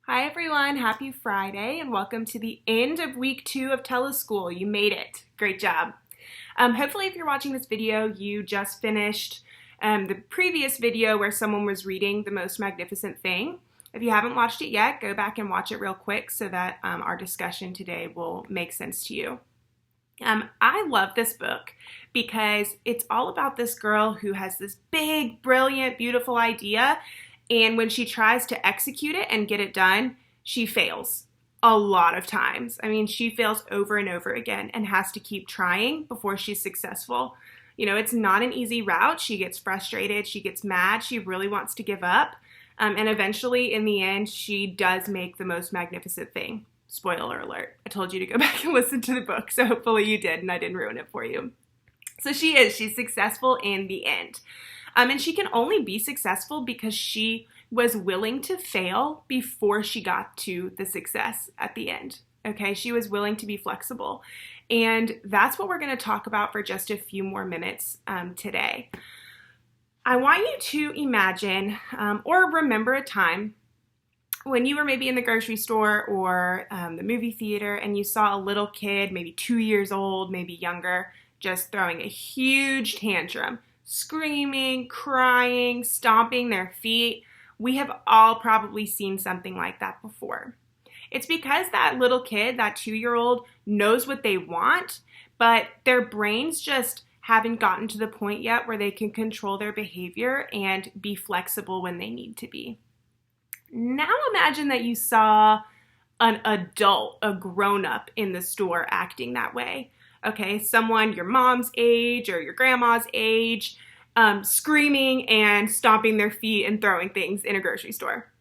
Hi everyone, happy Friday and welcome to the end of week 2 of Teleschool. You made it. Great job. Hopefully if you're watching this video, you just finished the previous video where someone was reading The Most Magnificent Thing. If you haven't watched it yet, go back and watch it real quick so that our discussion today will make sense to you. I love this book because it's all about this girl who has this big, brilliant, beautiful idea, and when she tries to execute it and get it done, she fails a lot of times. I mean, she fails over and over again and has to keep trying before she's successful. You know, it's not an easy route. She gets frustrated, she gets mad, she really wants to give up, and eventually, in the end, she does make the most magnificent thing. Spoiler alert. I told you to go back and listen to the book, so hopefully you did and I didn't ruin it for you. So she's successful in the end. And she can only be successful because she was willing to fail before she got to the success at the end. Okay, she was willing to be flexible. And that's what we're going to talk about for just a few more minutes today. I want you to imagine or remember a time when you were maybe in the grocery store or the movie theater and you saw a little kid, maybe 2 years old, maybe younger, just throwing a huge tantrum, screaming, crying, stomping their feet. We have all probably seen something like that before. It's because that little kid, that 2-year-old, knows what they want, but their brains just haven't gotten to the point yet where they can control their behavior and be flexible when they need to be. Now imagine that you saw an adult, a grown-up in the store acting that way. Okay, someone your mom's age or your grandma's age, screaming and stomping their feet and throwing things in a grocery store.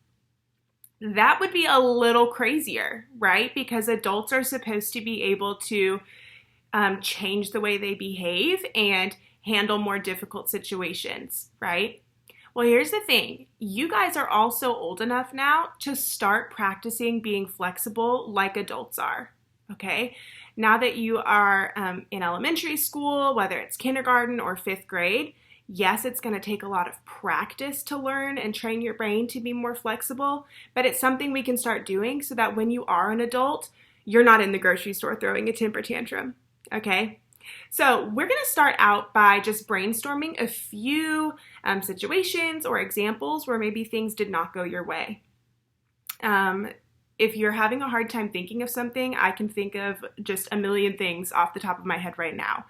That would be a little crazier, right? Because adults are supposed to be able to change the way they behave and handle more difficult situations, right? Well, here's the thing. You guys are also old enough now to start practicing being flexible like adults are, okay? Now that you are in elementary school, whether it's kindergarten or 5th grade, yes, it's going to take a lot of practice to learn and train your brain to be more flexible, but it's something we can start doing so that when you are an adult, you're not in the grocery store throwing a temper tantrum, okay? So we're going to start out by just brainstorming a few situations or examples where maybe things did not go your way. If you're having a hard time thinking of something, I can think of just a million things off the top of my head right now.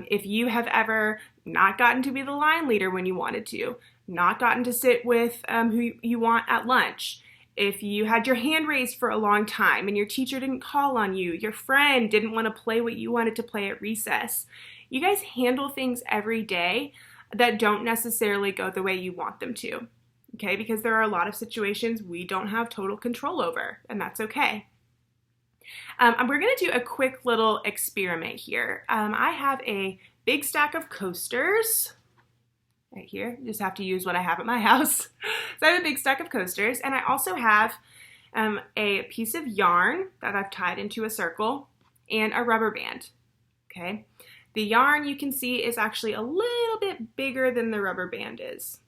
If you have ever not gotten to be the line leader when you wanted to, not gotten to sit with who you want at lunch, if you had your hand raised for a long time and your teacher didn't call on you, your friend didn't want to play what you wanted to play at recess, you guys handle things every day that don't necessarily go the way you want them to. Okay, because there are a lot of situations we don't have total control over, and that's okay. We're going to do a quick little experiment here. I have a big stack of coasters right here. Just have to use what I have at my house. So I have a big stack of coasters, and I also have a piece of yarn that I've tied into a circle and a rubber band. Okay, the yarn you can see is actually a little bit bigger than the rubber band is.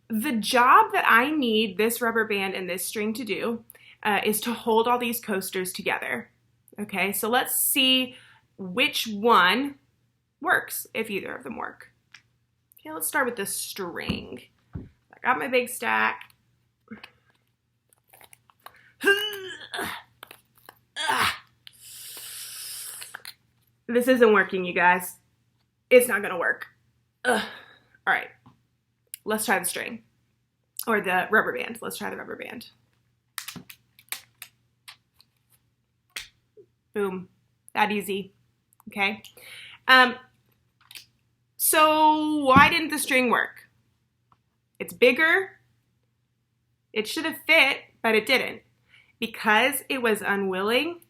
The job that I need this rubber band and this string to do is to hold all these coasters together. Okay, so let's see which one works, if either of them work. Okay, let's start with the string. I got my big stack. This isn't working, you guys. It's not gonna work. All right. Let's try the string, or the rubber band. Let's try the rubber band. Boom, that easy, okay? So why didn't the string work? It's bigger. It should have fit, but it didn't, because it was unwilling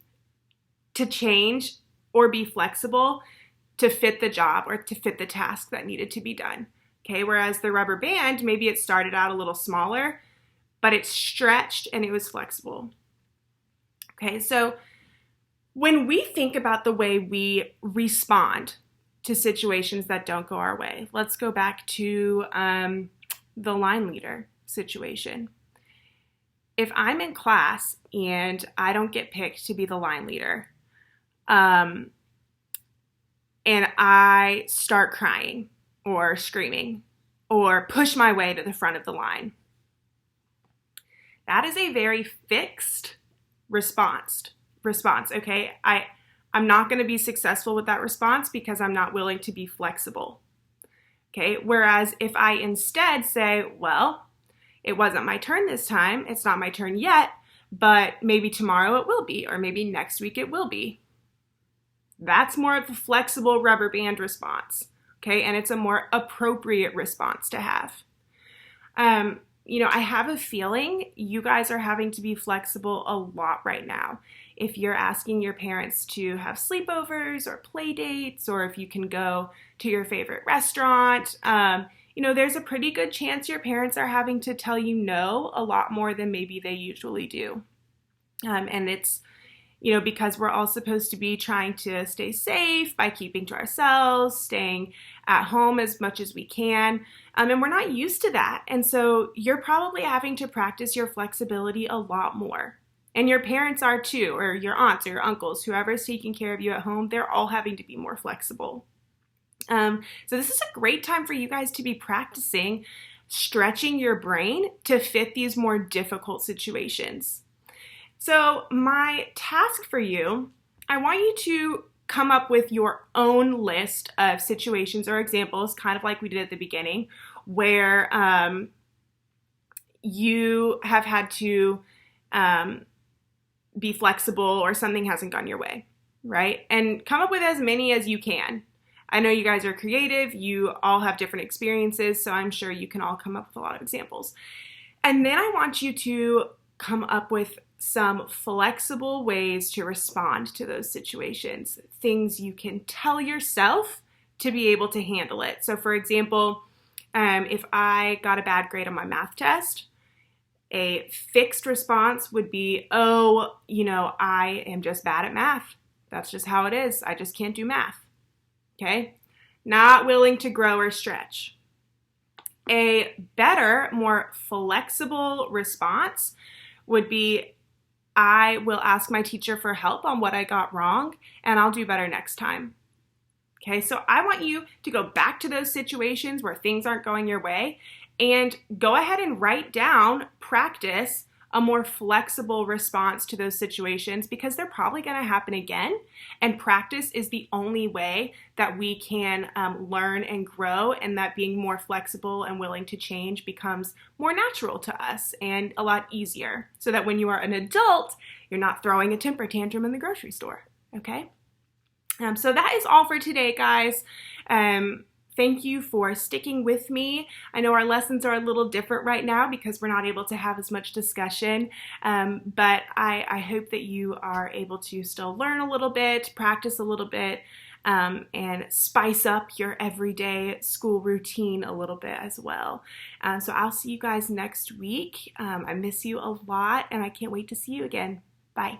to change or be flexible to fit the job or to fit the task that needed to be done. Okay, whereas the rubber band, maybe it started out a little smaller, but it stretched and it was flexible. Okay, so when we think about the way we respond to situations that don't go our way, let's go back to the line leader situation. if I'm in class and I don't get picked to be the line leader, and I start crying or screaming or push my way to the front of the line, that is a very fixed response, okay? I'm not going to be successful with that response because I'm not willing to be flexible, okay? Whereas if I instead say, well, it wasn't my turn this time, it's not my turn yet, but maybe tomorrow it will be, or maybe next week it will be. That's more of a flexible rubber band response, okay? And it's a more appropriate response to have. I have a feeling you guys are having to be flexible a lot right now. If you're asking your parents to have sleepovers or play dates, or if you can go to your favorite restaurant, there's a pretty good chance your parents are having to tell you no a lot more than maybe they usually do. And it's, because we're all supposed to be trying to stay safe by keeping to ourselves, staying at home as much as we can. And we're not used to that. And so you're probably having to practice your flexibility a lot more. And your parents are too, or your aunts or your uncles, whoever's taking care of you at home, they're all having to be more flexible. So this is a great time for you guys to be practicing stretching your brain to fit these more difficult situations. So my task for you, I want you to come up with your own list of situations or examples, kind of like we did at the beginning, where you have had to be flexible or something hasn't gone your way, right? And come up with as many as you can. I know you guys are creative, you all have different experiences, so I'm sure you can all come up with a lot of examples. And then I want you to come up with some flexible ways to respond to those situations, things you can tell yourself to be able to handle it. So for example, if I got a bad grade on my math test, a fixed response would be, I am just bad at math. That's just how it is. I just can't do math. Okay? Not willing to grow or stretch. A better, more flexible response would be, I will ask my teacher for help on what I got wrong, and I'll do better next time. Okay, so I want you to go back to those situations where things aren't going your way and go ahead and write down, practice a more flexible response to those situations, because they're probably going to happen again. And practice is the only way that we can learn and grow, and that being more flexible and willing to change becomes more natural to us and a lot easier, so that when you are an adult, you're not throwing a temper tantrum in the grocery store, okay? So that is all for today, guys. Thank you for sticking with me. I know our lessons are a little different right now because we're not able to have as much discussion, but I hope that you are able to still learn a little bit, practice a little bit, and spice up your everyday school routine a little bit as well. So I'll see you guys next week. I miss you a lot, and I can't wait to see you again. Bye.